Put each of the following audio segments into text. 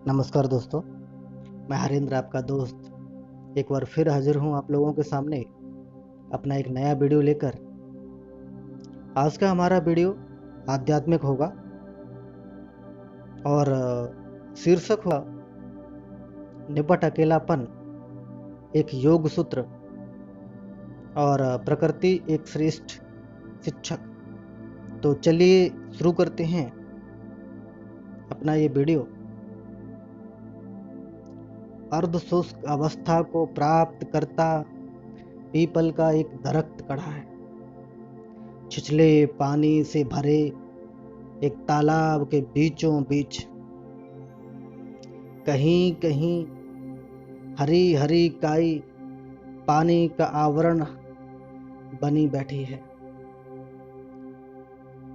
नमस्कार दोस्तों, मैं हरेंद्र आपका दोस्त एक बार फिर हाजिर हूँ आप लोगों के सामने अपना एक नया वीडियो लेकर। आज का हमारा वीडियो आध्यात्मिक होगा और शीर्षक होगा निपट अकेलापन, एक योग सूत्र और प्रकृति एक श्रेष्ठ शिक्षक। तो चलिए शुरू करते हैं अपना ये वीडियो। अर्धशुष्क अवस्था को प्राप्त करता पीपल का एक दरख्त खड़ा है, छिछले पानी से भरे एक तालाब के बीचों बीच। कहीं कहीं हरी हरी काई पानी का आवरण बनी बैठी है,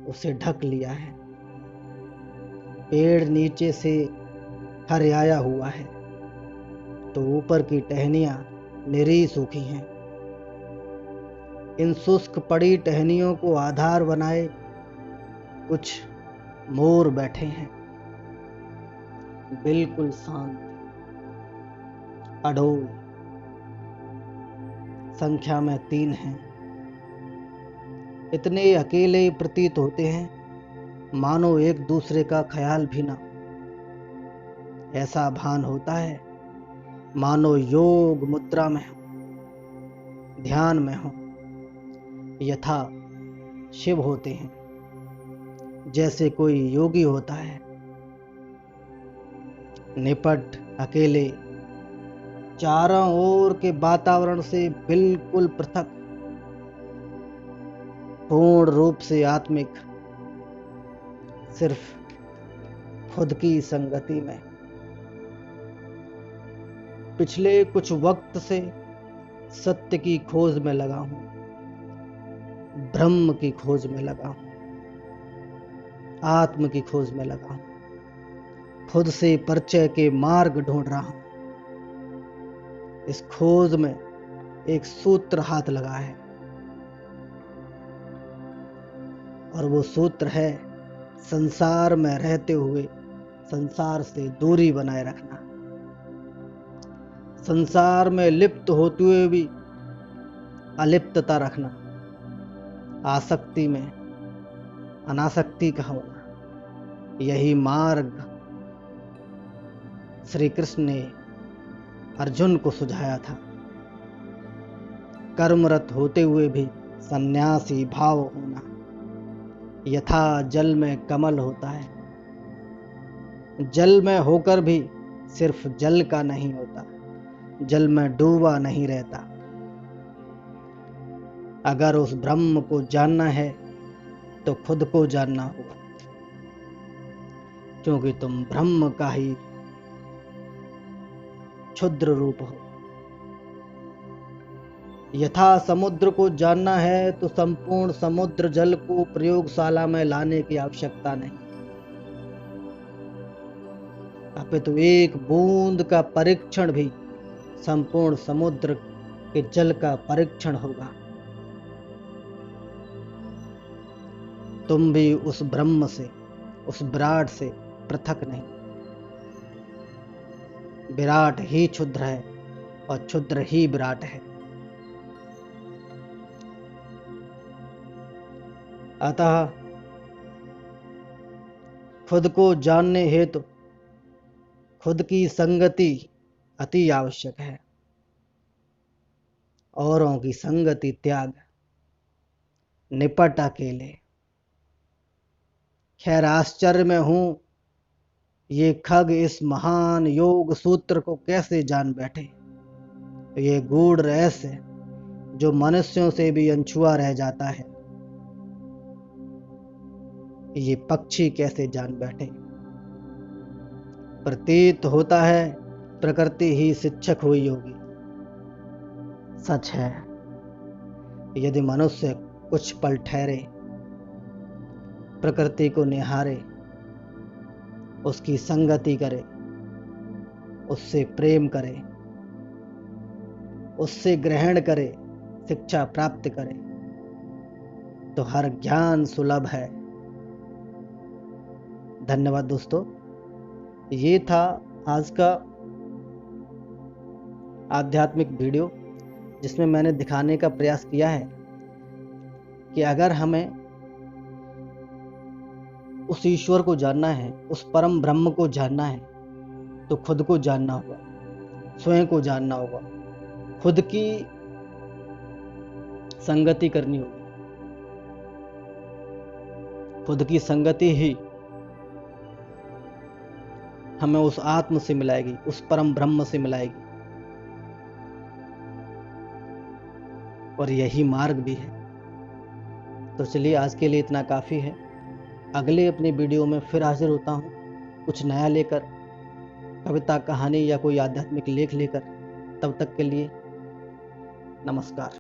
उसे ढक लिया है। पेड़ नीचे से हरियाया हुआ है तो ऊपर की टहनियां निरी सूखी हैं। इन शुष्क पड़ी टहनियों को आधार बनाए कुछ मोर बैठे हैं, बिल्कुल शांत, अडोल। संख्या में 3 हैं। इतने अकेले प्रतीत होते हैं मानो एक दूसरे का ख्याल भी ना। ऐसा भान होता है मानो योग मुद्रा में हो, ध्यान में हो, यथा शिव होते हैं, जैसे कोई योगी होता है। निपट अकेले, चारों ओर के वातावरण से बिल्कुल पृथक, पूर्ण रूप से आत्मिक, सिर्फ खुद की संगति में। पिछले कुछ वक्त से सत्य की खोज में लगा हूं, ब्रह्म की खोज में लगा हूं, आत्म की खोज में लगा हूं, खुद से परिचय के मार्ग ढूंढ रहा हूं। इस खोज में एक सूत्र हाथ लगा है और वो सूत्र है संसार में रहते हुए संसार से दूरी बनाए रखना, संसार में लिप्त होते हुए भी अलिप्तता रखना, आसक्ति में अनासक्ति का होना। यही मार्ग श्री कृष्ण ने अर्जुन को सुझाया था। कर्मरत होते हुए भी सन्यासी भाव होना, यथा जल में कमल होता है, जल में होकर भी सिर्फ जल का नहीं होता, जल में डूबा नहीं रहता। अगर उस ब्रह्म को जानना है तो खुद को जानना होगा, क्योंकि तुम ब्रह्म का ही क्षुद्र रूप हो। यथा समुद्र को जानना है तो संपूर्ण समुद्र जल को प्रयोगशाला में लाने की आवश्यकता नहीं, अपितु एक बूंद का परीक्षण भी संपूर्ण समुद्र के जल का परीक्षण होगा। तुम भी उस ब्रह्म से, उस विराट से पृथक नहीं। विराट ही क्षुद्र है और क्षुद्र ही विराट है। अतः खुद को जानने हेतु खुद की संगति अति आवश्यक है, औरों की संगति त्याग। निपट अकेले। खैर आश्चर्य में हूं ये खग इस महान योग सूत्र को कैसे जान बैठे। ये गूढ़ रहस्य जो मनुष्यों से भी अनछुआ रह जाता है, ये पक्षी कैसे जान बैठे। प्रतीत होता है प्रकृति ही शिक्षक हुई होगी। सच है, यदि मनुष्य कुछ पल ठहरे, प्रकृति को निहारे, उसकी संगति करे, उससे प्रेम करे, उससे ग्रहण करे, शिक्षा प्राप्त करे, तो हर ज्ञान सुलभ है। धन्यवाद दोस्तों। ये था आज का आध्यात्मिक वीडियो जिसमें मैंने दिखाने का प्रयास किया है कि अगर हमें उस ईश्वर को जानना है, उस परम ब्रह्म को जानना है, तो खुद को जानना होगा, स्वयं को जानना होगा, खुद की संगति करनी होगी। खुद की संगति ही हमें उस आत्म से मिलाएगी, उस परम ब्रह्म से मिलाएगी, और यही मार्ग भी है। तो चलिए, आज के लिए इतना काफ़ी है। अगले अपने वीडियो में फिर हाजिर होता हूँ कुछ नया लेकर, कविता, कहानी या कोई आध्यात्मिक लेख लेकर। तब तक के लिए नमस्कार।